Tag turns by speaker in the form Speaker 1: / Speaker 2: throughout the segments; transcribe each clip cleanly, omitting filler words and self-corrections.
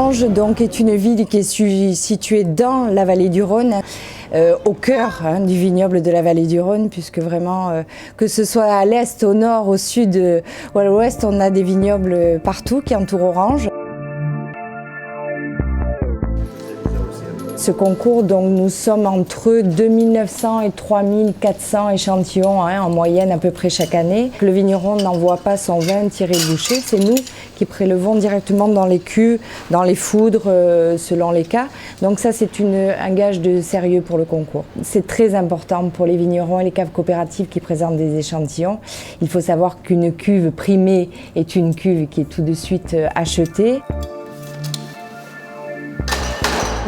Speaker 1: Orange donc, est une ville qui est située dans la vallée du Rhône, au cœur du vignoble de la vallée du Rhône, puisque vraiment, que ce soit à l'est, au nord, au sud ou à l'ouest, on a des vignobles partout qui entourent Orange. Ce concours, donc, nous sommes entre 2900 et 3400 échantillons en moyenne à peu près chaque année. Le vigneron n'envoie pas son vin tiré de bouchée, c'est nous qui prélevons directement dans les cuves, dans les foudres, selon les cas. Donc ça, c'est un gage de sérieux pour le concours. C'est très important pour les vignerons et les caves coopératives qui présentent des échantillons. Il faut savoir qu'une cuve primée est une cuve qui est tout de suite achetée.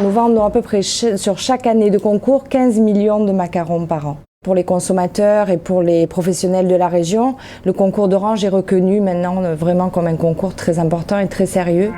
Speaker 1: Nous vendons à peu près sur chaque année de concours 15 millions de macarons par an. Pour les consommateurs et pour les professionnels de la région, le concours d'Orange est reconnu maintenant vraiment comme un concours très important et très sérieux.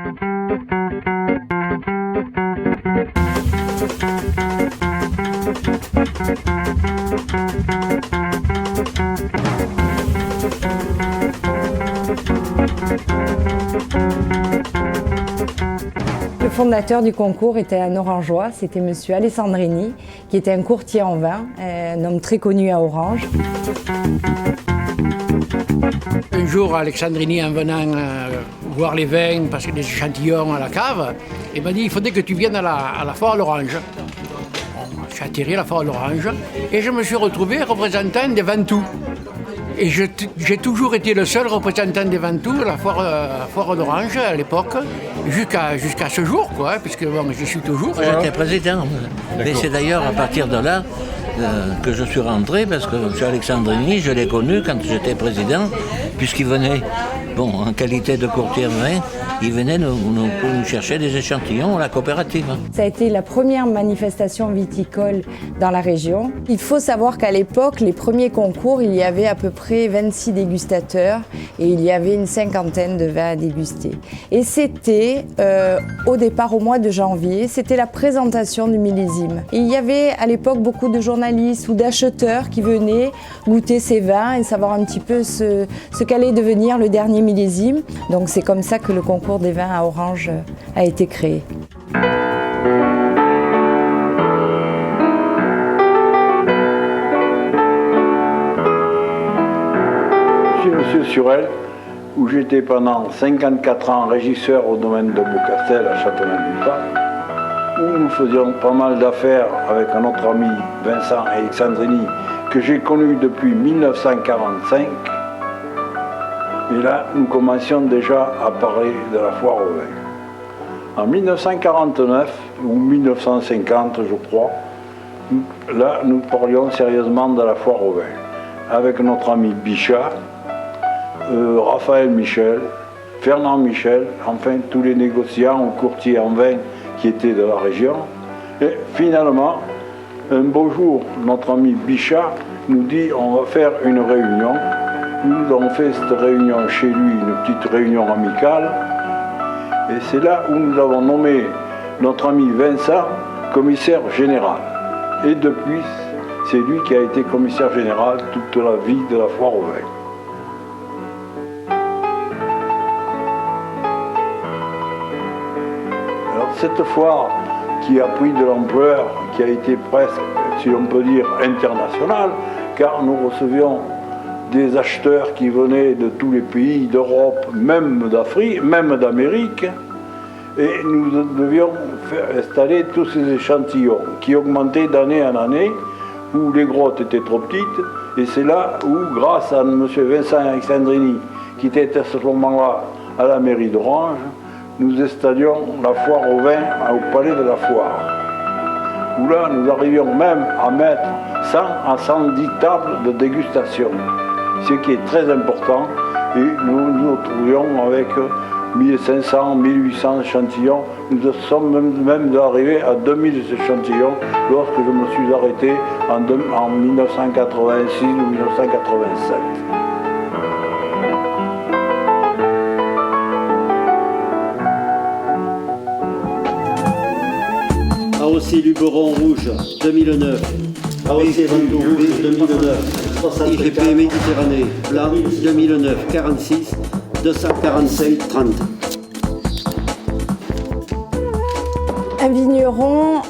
Speaker 1: Le fondateur du concours était un Orangeois, c'était monsieur Alessandrini, qui était un courtier en vin, un homme très connu à Orange.
Speaker 2: Un jour, Alessandrini, en venant voir les vins, parce qu'il y a des échantillons à la cave, il m'a dit il faudrait que tu viennes à la foire à l'Orange. J'ai atterri à la foire à l'Orange et je me suis retrouvé représentant des Ventous. Et j'ai toujours été le seul représentant des Ventous à la foire d'Orange à l'époque, jusqu'à ce jour, quoi, puisque bon, je suis toujours.
Speaker 3: J'étais président. Et c'est d'ailleurs à partir de là que je suis rentré, parce que M. Alessandrini, je l'ai connu quand j'étais président, puisqu'il venait, en qualité de courtier en vin, il venait nous chercher des échantillons à la coopérative.
Speaker 1: Ça a été la première manifestation viticole dans la région. Il faut savoir qu'à l'époque, les premiers concours, il y avait à peu près 26 dégustateurs et il y avait une cinquantaine de vins à déguster. Et c'était, au départ, au mois de janvier, c'était la présentation du millésime. Et il y avait à l'époque beaucoup de journalistes ou d'acheteurs qui venaient goûter ces vins et savoir un petit peu ce qu'allait devenir le dernier millésime. Donc c'est comme ça que le concours des vins à Orange a été créé.
Speaker 4: Je suis monsieur Surel, où j'étais pendant 54 ans régisseur au domaine de Beaucastel à Châteauneuf-du-Pape, où nous faisions pas mal d'affaires avec un autre ami, Vincent Alessandrini, que j'ai connu depuis 1945. Et là, nous commencions déjà à parler de la foire au vin. En 1949 ou 1950, je crois, là, nous parlions sérieusement de la foire au vin. Avec notre ami Bichat, Raphaël Michel, Fernand Michel, enfin tous les négociants ou courtiers en vin qui étaient de la région. Et finalement, un beau jour, notre ami Bichat nous dit on va faire une réunion. Nous avons fait cette réunion chez lui, une petite réunion amicale, et c'est là où nous avons nommé notre ami Vincent commissaire général. Et depuis, c'est lui qui a été commissaire général toute la vie de la foire au vin. Alors cette foire qui a pris de l'ampleur, qui a été presque, si l'on peut dire, internationale, car nous recevions des acheteurs qui venaient de tous les pays d'Europe, même d'Afrique, même d'Amérique, et nous devions faire installer tous ces échantillons qui augmentaient d'année en année, où les grottes étaient trop petites, et c'est là où, grâce à M. Vincent Alessandrini, qui était à ce moment-là à la mairie d'Orange, nous installions la foire au vin au palais de la foire, où là nous arrivions même à mettre 100 à 110 tables de dégustation, ce qui est très important, et nous nous trouvions avec 1500, 1800 échantillons. Nous sommes même arrivés à 2000 échantillons lorsque je me suis arrêté en 1986 ou 1987.
Speaker 5: AOC Luberon Rouge 2009, AOC Ventous Rouge 2009, IGP Méditerranée Blanc 2009 46 245 30.
Speaker 1: Un vigneron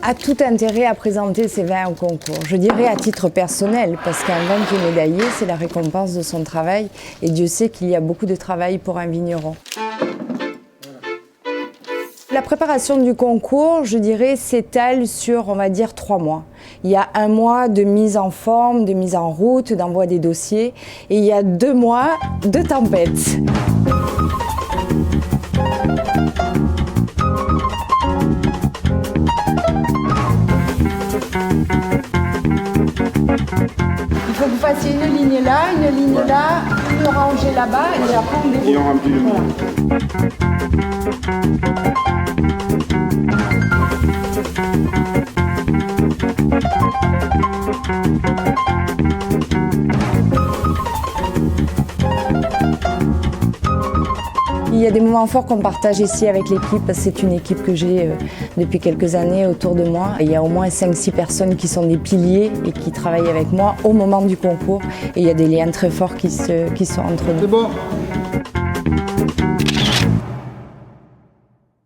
Speaker 1: a tout intérêt à présenter ses vins au concours. Je dirais à titre personnel, parce qu'un vin qui est médaillé, c'est la récompense de son travail. Et Dieu sait qu'il y a beaucoup de travail pour un vigneron. La préparation du concours, je dirais, s'étale sur, on va dire, 3 mois. Il y a 1 mois de mise en forme, de mise en route, d'envoi des dossiers. Et il y a 2 mois de tempête. Il faut que vous fassiez une ligne là, une ligne là, une rangée là-bas et après on déroule.
Speaker 4: Et on remplit le
Speaker 1: Voilà. Il y a des moments forts qu'on partage ici avec l'équipe. C'est une équipe que j'ai depuis quelques années autour de moi. Il y a au moins 5-6 personnes qui sont des piliers et qui travaillent avec moi au moment du concours. Et il y a des liens très forts qui sont entre nous.
Speaker 4: C'est bon.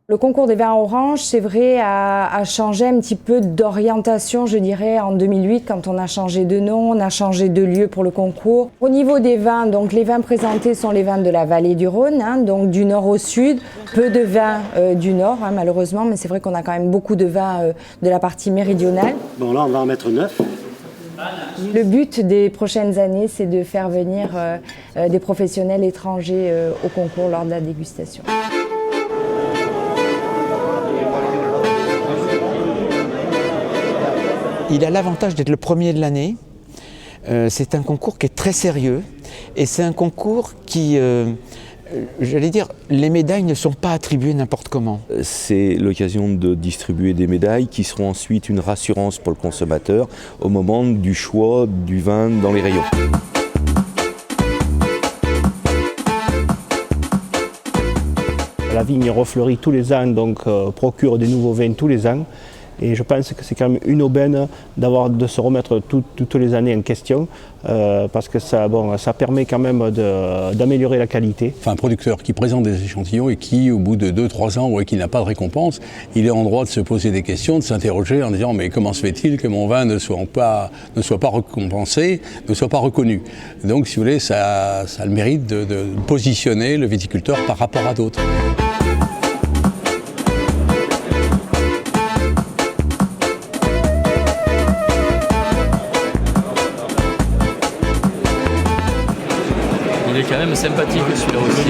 Speaker 1: Le concours des vins oranges, c'est vrai, a changé un petit peu d'orientation, je dirais, en 2008, quand on a changé de nom, on a changé de lieu pour le concours. Au niveau des vins, donc les vins présentés sont les vins de la vallée du Rhône, donc du nord au sud. Peu de vins du nord, malheureusement, mais c'est vrai qu'on a quand même beaucoup de vins de la partie méridionale.
Speaker 5: Bon, là, on va en mettre 9.
Speaker 1: Le but des prochaines années, c'est de faire venir des professionnels étrangers au concours lors de la dégustation.
Speaker 6: Il a l'avantage d'être le premier de l'année. C'est un concours qui est très sérieux et c'est un concours qui, j'allais dire, les médailles ne sont pas attribuées n'importe comment.
Speaker 7: C'est l'occasion de distribuer des médailles qui seront ensuite une rassurance pour le consommateur au moment du choix du vin dans les rayons.
Speaker 8: La vigne refleurit tous les ans, donc procure des nouveaux vins tous les ans. Et je pense que c'est quand même une aubaine de se remettre toutes les années en question parce que ça permet quand même d'améliorer la qualité.
Speaker 9: Enfin, un producteur qui présente des échantillons et qui, au bout de 2-3 ans, voit qu'il n'a pas de récompense, il est en droit de se poser des questions, de s'interroger en disant mais comment se fait-il que mon vin ne soit pas récompensé, ne soit pas reconnu. Donc, si vous voulez, ça a le mérite de positionner le viticulteur par rapport à d'autres.
Speaker 10: Il est quand même sympathique celui-là aussi.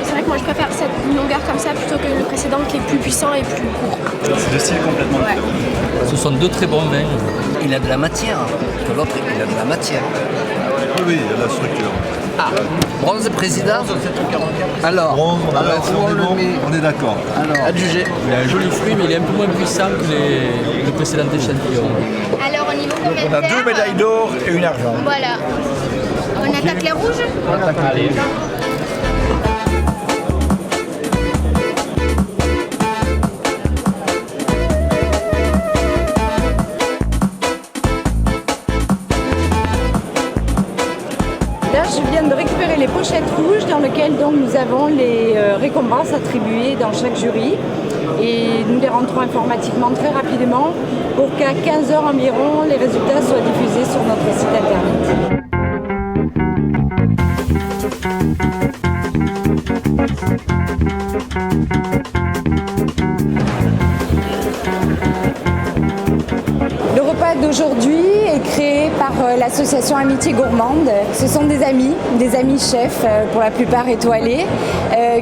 Speaker 11: C'est vrai que moi je préfère cette longueur comme ça plutôt que le précédent qui est plus puissant et plus court.
Speaker 12: C'est deux styles complètement différents.
Speaker 10: Ce sont 2 très bons vins.
Speaker 13: Il a de la matière, que l'autre il a de la matière.
Speaker 12: Oui, il y a de la structure.
Speaker 13: Ah, bronze président. Alors,
Speaker 12: bronze, on est d'accord.
Speaker 10: Adjugé. Il a un joli fruit, mais il est un peu moins puissant que le précédent échantillon.
Speaker 11: Alors au niveau combien de
Speaker 12: On a 2 médailles d'or et une argent.
Speaker 11: Voilà. On attaque les rouges.
Speaker 12: On attaque les rouges.
Speaker 1: Là, je viens de récupérer les pochettes rouges dans lesquelles donc, nous avons les récompenses attribuées dans chaque jury. Et nous les rentrons informatiquement très rapidement pour qu'à 15 h environ, les résultats soient diffusés sur notre site internet. Le repas d'aujourd'hui est créé par l'association Amitié Gourmande. Ce sont des amis chefs, pour la plupart étoilés,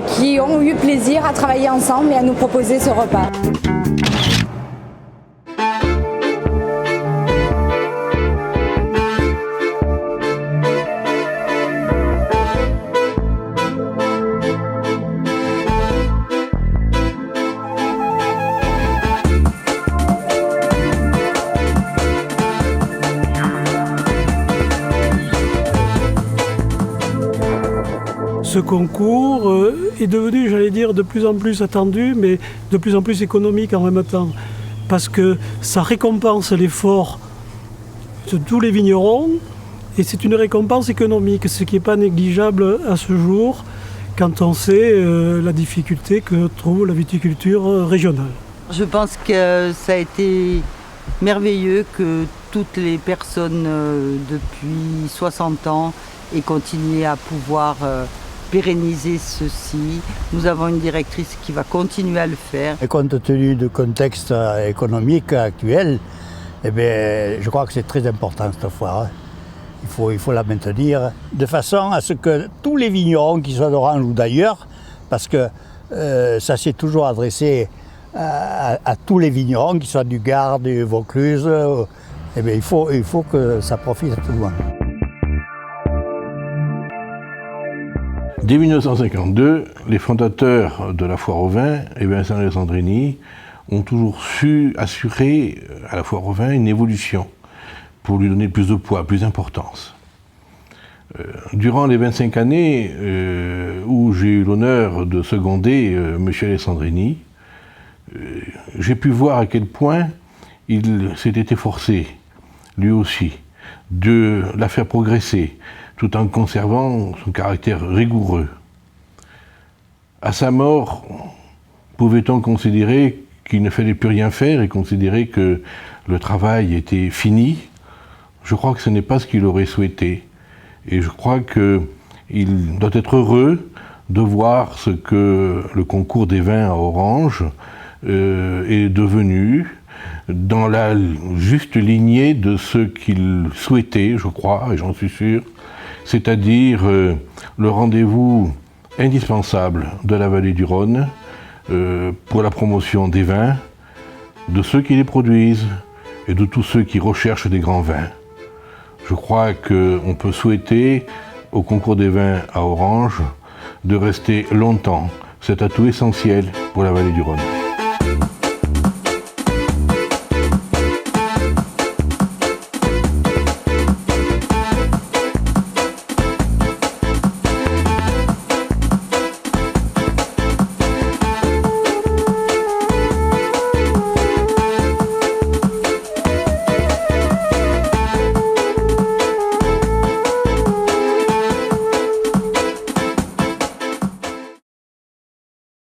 Speaker 1: qui ont eu plaisir à travailler ensemble et à nous proposer ce repas.
Speaker 14: Ce concours est devenu, j'allais dire, de plus en plus attendu, mais de plus en plus économique en même temps. Parce que ça récompense l'effort de tous les vignerons et c'est une récompense économique, ce qui n'est pas négligeable à ce jour quand on sait la difficulté que trouve la viticulture régionale.
Speaker 15: Je pense que ça a été merveilleux que toutes les personnes depuis 60 ans aient continué à pouvoir pérenniser ceci. Nous avons une directrice qui va continuer à le faire.
Speaker 16: Et compte tenu du contexte économique actuel, eh bien, je crois que c'est très important cette foire. Hein. Il faut la maintenir de façon à ce que tous les vignerons, qu'ils soient d'Orange ou d'ailleurs, parce que ça s'est toujours adressé à tous les vignerons, qu'ils soient du Gard, du Vaucluse, eh bien, il faut que ça profite à tout le monde.
Speaker 17: Dès 1952, les fondateurs de la foire au vin et Vincent Alessandrini ont toujours su assurer à la foire au vin une évolution pour lui donner plus de poids, plus d'importance. Durant les 25 années où j'ai eu l'honneur de seconder M. Alessandrini, j'ai pu voir à quel point il s'était efforcé, lui aussi, de la faire progresser, tout en conservant son caractère rigoureux. À sa mort, pouvait-on considérer qu'il ne fallait plus rien faire et considérer que le travail était fini? Je crois que ce n'est pas ce qu'il aurait souhaité. Et je crois qu'il doit être heureux de voir ce que le concours des vins à Orange est devenu, dans la juste lignée de ce qu'il souhaitait, je crois, et j'en suis sûr, c'est-à-dire le rendez-vous indispensable de la vallée du Rhône pour la promotion des vins, de ceux qui les produisent et de tous ceux qui recherchent des grands vins. Je crois qu'on peut souhaiter au concours des vins à Orange de rester longtemps cet atout essentiel pour la vallée du Rhône.